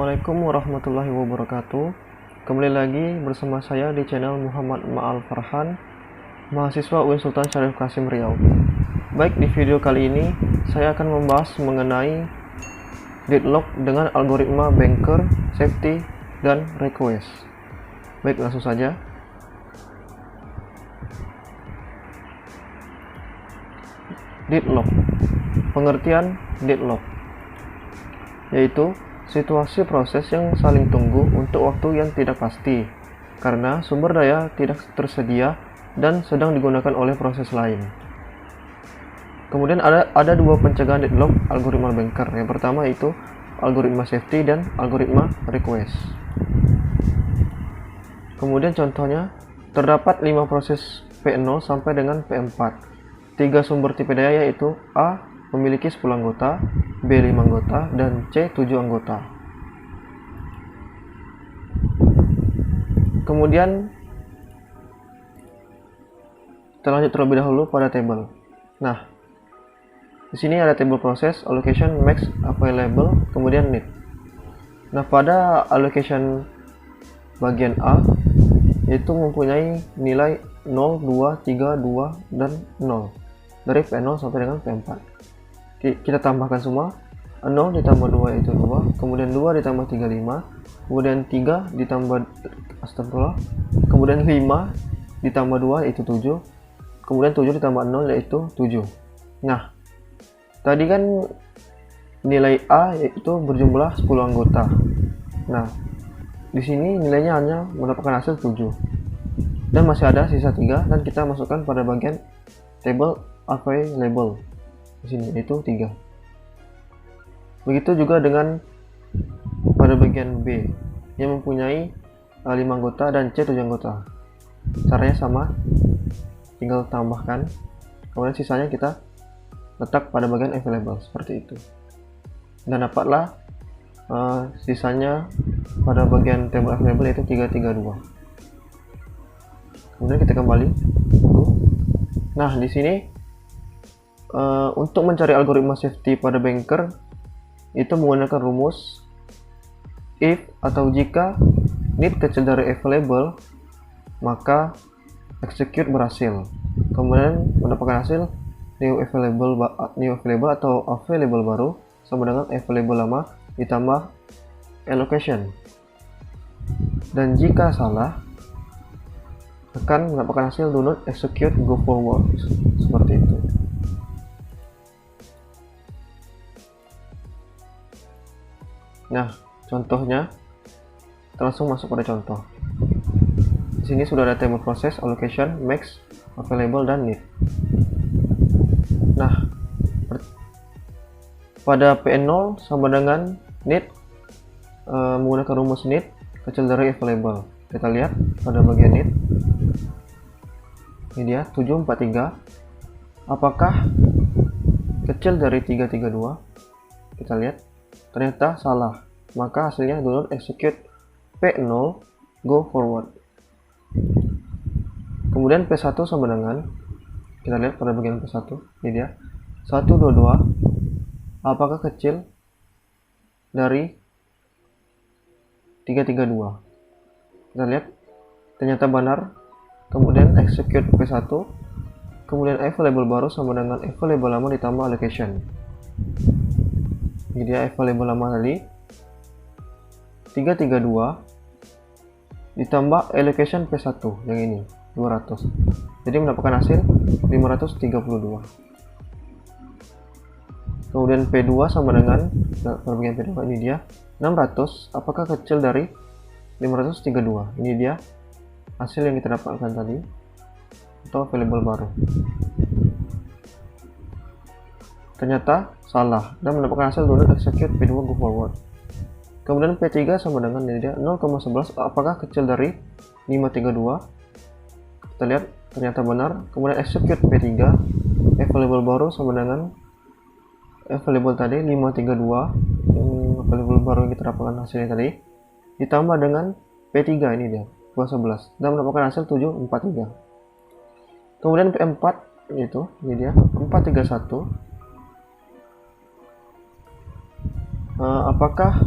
Assalamualaikum warahmatullahi wabarakatuh. Kembali lagi bersama saya di channel Muhammad Ma'al Farhan, mahasiswa UIN Sultan Syarif Qasim Riau. Baik, di video kali ini saya akan membahas mengenai deadlock dengan algoritma banker, safety, dan request. Baik, langsung saja. Deadlock. Pengertian deadlock yaitu situasi proses yang saling tunggu untuk waktu yang tidak pasti karena sumber daya tidak tersedia dan sedang digunakan oleh proses lain. Kemudian ada dua pencegahan deadlock algoritma banker. Yang pertama itu algoritma safety dan algoritma request. Kemudian contohnya terdapat 5 proses P0 sampai dengan P4. 3 sumber tipe daya yaitu A memiliki 10 anggota, B 5 anggota, dan C 7 anggota. Kemudian kita lanjut terlebih dahulu pada table. Nah, di sini ada table proses, allocation, max, available, kemudian need. Nah, pada allocation bagian A yaitu mempunyai nilai 0, 2, 3, 2, dan 0 dari P0 sampai dengan P4. Kita tambahkan semua. 0 ditambah 2 itu 2, kemudian 2 ditambah 3 5, kemudian 3 ditambah astagfirullah, kemudian 5 ditambah 2 itu 7, kemudian 7 ditambah 0 yaitu 7. Nah, tadi kan nilai A yaitu berjumlah 10 anggota. Nah, di sini nilainya hanya mendapatkan hasil 7 dan masih ada sisa 3, dan kita masukkan pada bagian table available di sini yaitu 3. Begitu juga dengan pada bagian B yang mempunyai 5 anggota dan C 7 anggota. Caranya sama, tinggal tambahkan, kemudian sisanya kita letak pada bagian available seperti itu, dan dapatlah sisanya pada bagian table available yaitu 332. Kemudian kita kembali dulu. Nah, di sini untuk mencari algoritma safety pada banker itu menggunakan rumus if atau jika need kecil dari available maka execute berhasil, kemudian mendapatkan hasil new available atau available baru sama dengan available lama ditambah allocation, dan jika salah akan mendapatkan hasil do not execute go forward seperti itu. Nah, contohnya kita langsung masuk pada contoh. Di sini sudah ada table proses, allocation, max, available, dan need. Nah, pada P0 sama dengan need menggunakan rumus need kecil dari available. Kita lihat pada bagian need. Ini dia 743. Apakah kecil dari 332? Kita lihat. Ternyata salah, maka hasilnya do not execute P0 go forward. Kemudian P1 sama dengan, kita lihat pada bagian P1, ini dia 122. Apakah kecil dari 332? Kita lihat, ternyata benar. Kemudian execute P1, kemudian available baru sama dengan available lama ditambah allocation. Ini dia available lama tadi 332 ditambah allocation P1 yang ini 200, jadi mendapatkan hasil 532. Kemudian P2 sama dengan bagian P2 ini dia 600. Apakah kecil dari 532? Ini dia hasil yang kita dapatkan tadi atau available baru. Ternyata salah dan mendapatkan hasil do not execute P2 go forward. Kemudian P3 sama dengan ini dia 0,11. Apakah kecil dari 532? Kita lihat ternyata benar. Kemudian execute P3, available baru sama dengan available tadi 532, yang available baru yang kita dapatkan hasilnya tadi ditambah dengan P3 ini dia 211 dan mendapatkan hasil 743. Kemudian P4 itu ini dia 431. Apakah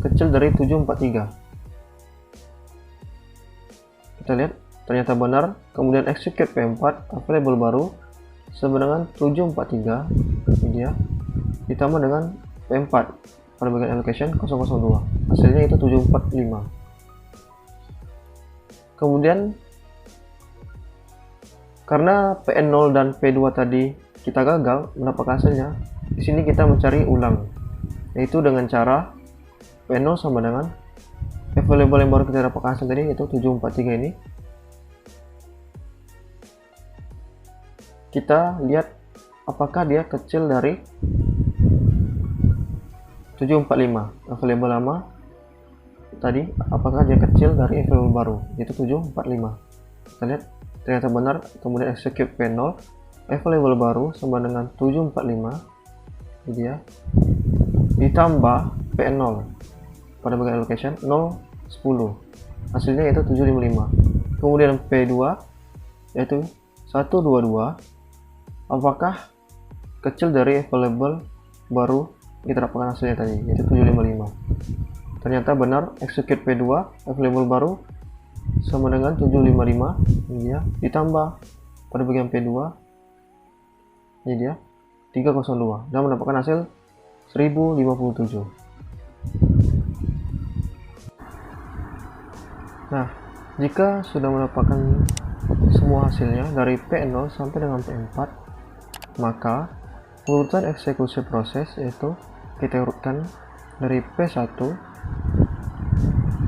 kecil dari 743. Kita lihat ternyata benar. Kemudian execute P4 available baru sama dengan 743 ini dia, ditambah dengan P4 pada bagian allocation 002, hasilnya itu 745. Kemudian karena Pn0 dan P2 tadi kita gagal mendapatkan hasilnya, di sini kita mencari ulang, yaitu dengan cara P0 sama dengan available yang baru kita dapatkan hasil tadi, yaitu 743 ini. Kita lihat apakah dia kecil dari 745 available lama tadi, apakah dia kecil dari available baru, yaitu 745. Kita lihat ternyata benar. Kemudian execute P0 available baru sama dengan 745 ini dia, ditambah P0 pada bagian allocation 010, hasilnya yaitu 755. Kemudian P2 yaitu 122, apakah kecil dari available baru kita dapatkan hasilnya tadi, yaitu 755. Ternyata benar. Execute P2 available baru sama dengan 755 ini dia, ditambah pada bagian P2 ini dia 302 dan mendapatkan hasil 1057. Nah, jika sudah mendapatkan semua hasilnya dari P0 sampai dengan P4, maka urutan eksekusi proses yaitu kita urutkan dari P1,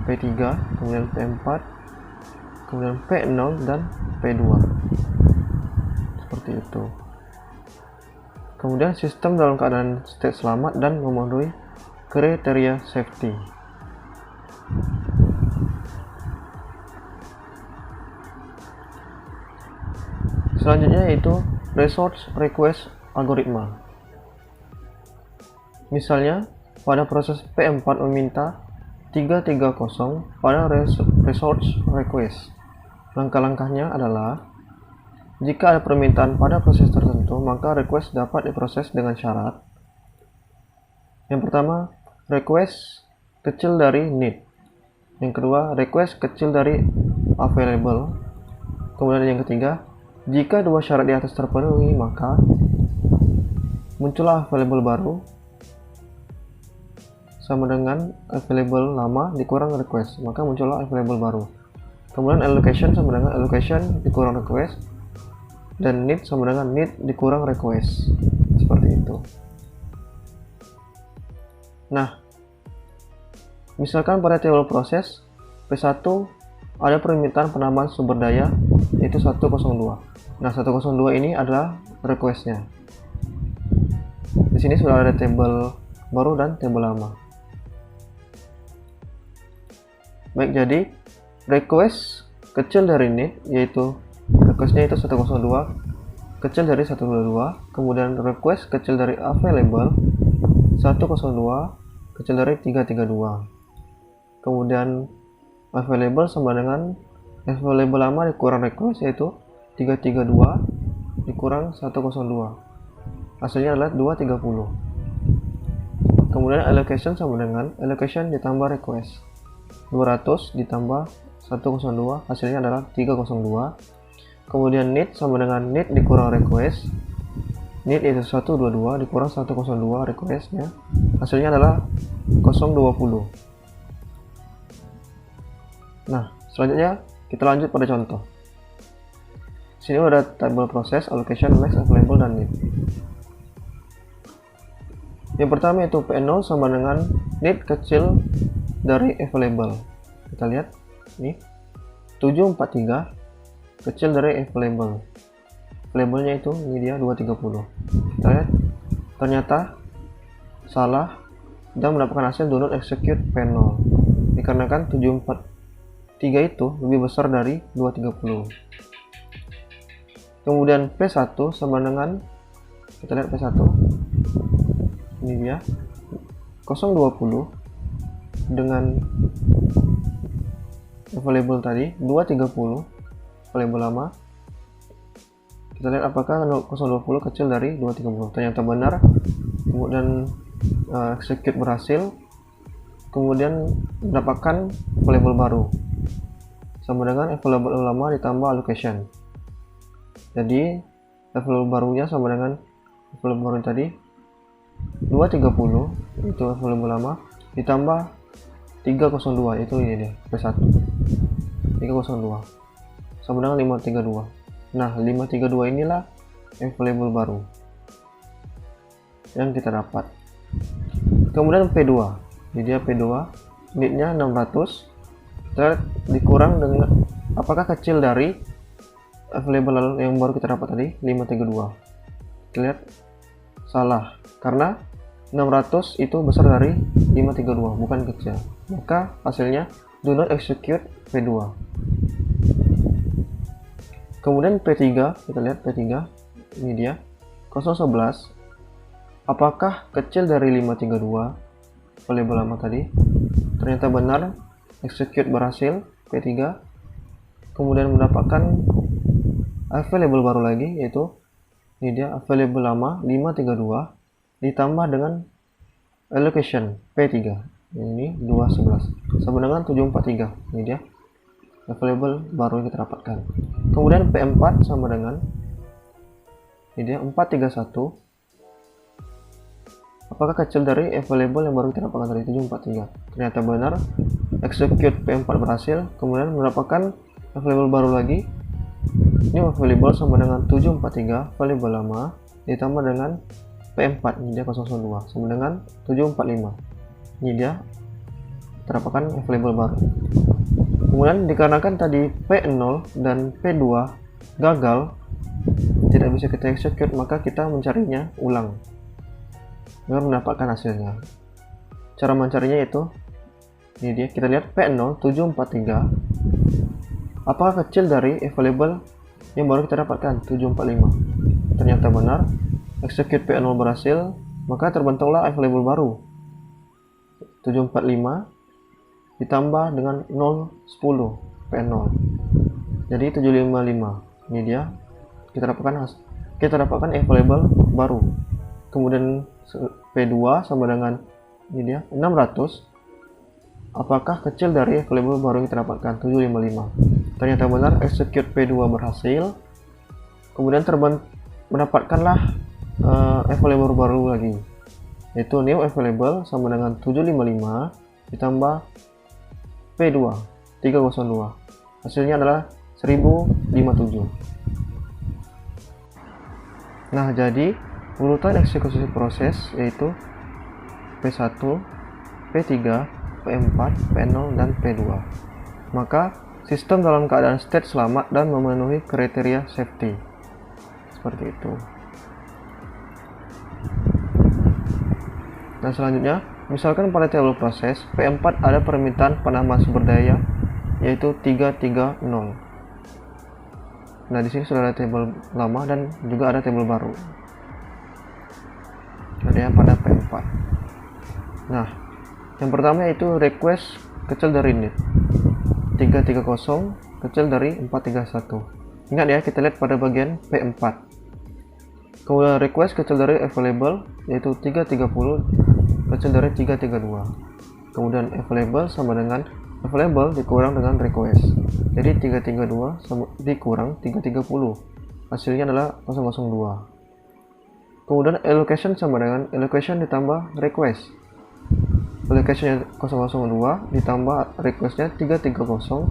P3, kemudian P4, kemudian P0 dan P2, seperti itu. Kemudian sistem dalam keadaan state selamat dan memenuhi kriteria safety. Selanjutnya yaitu resource request algoritma. Misalnya pada proses P4 meminta 330 pada resource request. Langkah-langkahnya adalah jika ada permintaan pada proses tertentu, maka request dapat diproses dengan syarat. Yang pertama, request kecil dari need. Yang kedua, request kecil dari available. Kemudian yang ketiga, jika dua syarat di atas terpenuhi, maka muncullah available baru sama dengan available lama dikurang request, maka muncullah available baru. Kemudian allocation sama dengan allocation dikurang request, dan need sama dengan need dikurang request, seperti itu. Nah, misalkan pada table proses P1 ada permintaan penambahan sumber daya yaitu 102. Nah, 102 ini adalah requestnya. Di sini sudah ada table baru dan table lama. Baik, jadi request kecil dari need yaitu requestnya itu 102 kecil dari 122, kemudian request kecil dari available 102 kecil dari 332, kemudian available sama dengan available lama dikurang request yaitu 332 dikurang 102, hasilnya adalah 230. Kemudian allocation sama dengan allocation ditambah request 200 ditambah 102, hasilnya adalah 302. Kemudian need sama dengan need dikurang request, need itu 122 dikurang 102 requestnya, hasilnya adalah 020. Nah, selanjutnya kita lanjut pada contoh. Sini ada table proses allocation max available dan need. Yang pertama itu P0 sama dengan need kecil dari available. Kita lihat ini 743 kecil dari available. Available-nya itu ini dia 230. Kita lihat ternyata salah dan mendapatkan hasil do not execute P0 dikarenakan 743 itu lebih besar dari 230. Kemudian P1 sama dengan, kita lihat P1 ini dia 020 dengan available tadi 230 available lama. Kita lihat apakah 020 kecil dari 230. Ternyata benar. Kemudian execute berhasil kemudian mendapatkan available baru sama dengan available lama ditambah allocation. Jadi available barunya sama dengan available baru tadi 230 itu available lama ditambah 302 itu ini dia P1 302 sama dengan 532. Nah 532 inilah available baru yang kita dapat. Kemudian P2, jadi dia P2 nitnya 600 dikurang dengan apakah kecil dari available yang baru kita dapat tadi 532. Kita lihat salah karena 600 itu besar dari 532 bukan kecil, maka hasilnya do not execute P2. Kemudian P3, kita lihat P3 ini dia 011 apakah kecil dari 532 available lama tadi. Ternyata benar, execute berhasil P3, kemudian mendapatkan available baru lagi, yaitu ini dia available lama 532 ditambah dengan allocation P3, ini 211 sama dengan 743. Ini dia available baru yang kita dapatkan. Kemudian P4 sama dengan ini dia 431 apakah kecil dari available yang baru kita dapatkan tadi 743. Ternyata benar, execute P4 berhasil, kemudian mendapatkan available baru lagi. Ini available sama dengan 743 available lama ditambah dengan P4, ini dia 002 sama dengan 745. Ini dia terdapatkan available baru. Kemudian dikarenakan tadi P0 dan P2 gagal, tidak bisa kita execute, maka kita mencarinya ulang agar mendapatkan hasilnya. Cara mencarinya itu ini dia, kita lihat P0 743 apakah kecil dari available yang baru kita dapatkan 745. Ternyata benar, execute P0 berhasil, maka terbentuklah available baru 745 ditambah dengan 010 P0 jadi 755. Ini dia kita dapatkan available baru. Kemudian P2 sama dengan ini dia 600 apakah kecil dari available baru yang kita dapatkan 755. Ternyata benar, execute P2 berhasil, kemudian mendapatkanlah available baru lagi, yaitu new available sama dengan 755 ditambah P2 302. Hasilnya adalah 1057. Nah, jadi urutan eksekusi proses yaitu P1, P3, P4, P0, dan P2. Maka sistem dalam keadaan state selamat dan memenuhi kriteria safety. Seperti itu. Nah, selanjutnya, misalkan pada tabel proses P4 ada permintaan penambahan sumber daya yaitu 330. Nah, di sini sudah ada tabel lama dan juga ada tabel baru. Ada yang pada P4. Nah, yang pertama yaitu request kecil dari init 330 kecil dari 431. Ingat ya, kita lihat pada bagian P4. Kemudian request kecil dari available yaitu 330 kecil dari 332. Kemudian available sama dengan available dikurang dengan request. Jadi 332 dikurang 330. Hasilnya adalah 002. Kemudian allocation sama dengan allocation ditambah request. Allocation 002 ditambah requestnya 330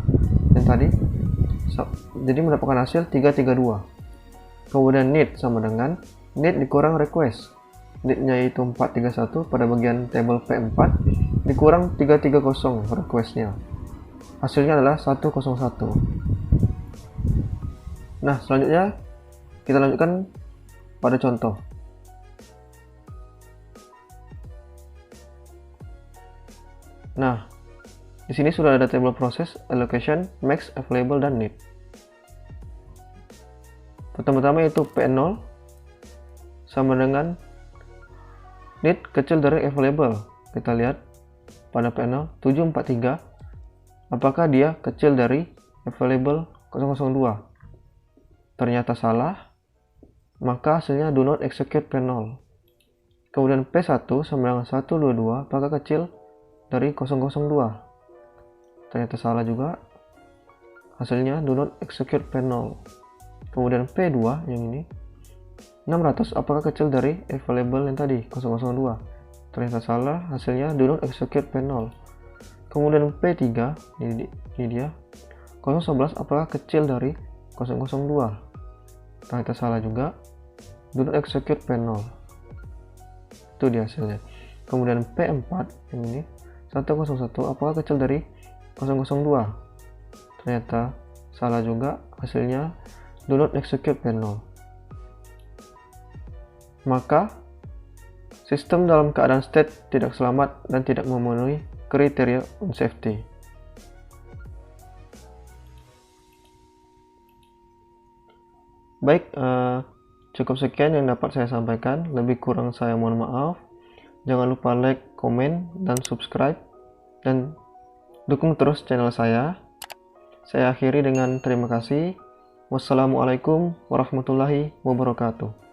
yang tadi, jadi mendapatkan hasil 332. Kemudian need sama dengan need dikurang request. Need-nya itu 431 pada bagian table P4 dikurang 330 requestnya. Hasilnya adalah 101. Nah, selanjutnya kita lanjutkan pada contoh. Nah, di sini sudah ada table proses, allocation, max, available, dan need. Pertama-tama yaitu P0 sama dengan need kecil dari available. Kita lihat pada P0 743 apakah dia kecil dari available 002. Ternyata salah, maka hasilnya do not execute P0. Kemudian P1 sama dengan 122 apakah kecil dari 002. Ternyata salah juga. Hasilnya do not execute P0. Kemudian P2 yang ini 600 apakah kecil dari available yang tadi 002. Ternyata salah. Hasilnya do not execute P0. Kemudian P3 ini dia 011 apakah kecil dari 002. Ternyata salah juga. Do not execute P0. Itu dia hasilnya. Kemudian P4 yang ini 101 apakah kecil dari 002. Ternyata salah juga. Hasilnya do not execute P0. Maka sistem dalam keadaan state tidak selamat dan tidak memenuhi kriteria unsafety. Baik, cukup sekian yang dapat saya sampaikan. Lebih kurang saya mohon maaf. Jangan lupa like, komen, dan subscribe, dan dukung terus channel saya. Saya akhiri dengan terima kasih. Wassalamualaikum warahmatullahi wabarakatuh.